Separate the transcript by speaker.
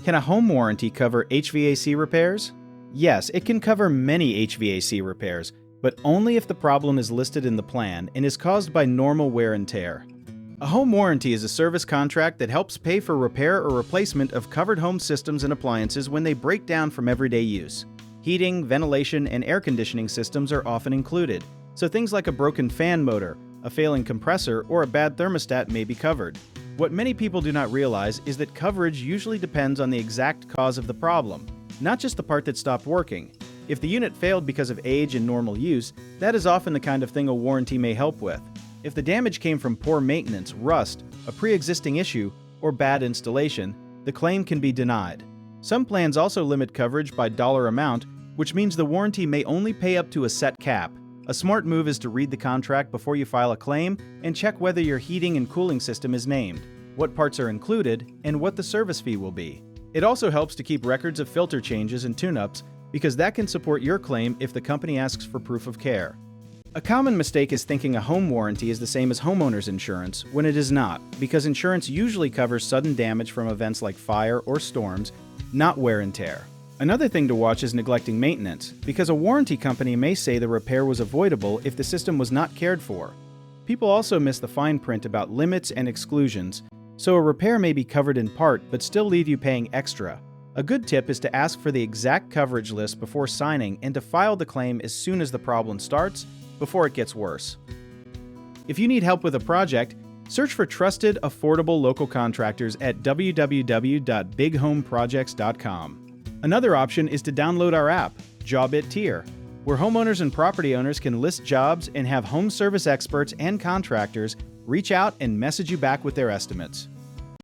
Speaker 1: Can a home warranty cover HVAC repairs? Yes, it can cover many HVAC repairs, but only if the problem is listed in the plan and is caused by normal wear and tear. A home warranty is a service contract that helps pay for repair or replacement of covered home systems and appliances when they break down from everyday use. Heating, ventilation, and air conditioning systems are often included, so things like a broken fan motor, a failing compressor, or a bad thermostat may be covered. What many people do not realize is that coverage usually depends on the exact cause of the problem, not just the part that stopped working. If the unit failed because of age and normal use, that is often the kind of thing a warranty may help with. If the damage came from poor maintenance, rust, a pre-existing issue, or bad installation, the claim can be denied. Some plans also limit coverage by dollar amount, which means the warranty may only pay up to a set cap. A smart move is to read the contract before you file a claim and check whether your heating and cooling system is named, what parts are included, and what the service fee will be. It also helps to keep records of filter changes and tune-ups because that can support your claim if the company asks for proof of care. A common mistake is thinking a home warranty is the same as homeowner's insurance when it is not, because insurance usually covers sudden damage from events like fire or storms, not wear and tear. Another thing to watch is neglecting maintenance, because a warranty company may say the repair was avoidable if the system was not cared for. People also miss the fine print about limits and exclusions, so a repair may be covered in part but still leave you paying extra. A good tip is to ask for the exact coverage list before signing and to file the claim as soon as the problem starts, before it gets worse. If you need help with a project, search for trusted, affordable local contractors at www.bighomeprojects.com. Another option is to download our app, Job It Tier, where homeowners and property owners can list jobs and have home service experts and contractors reach out and message you back with their estimates.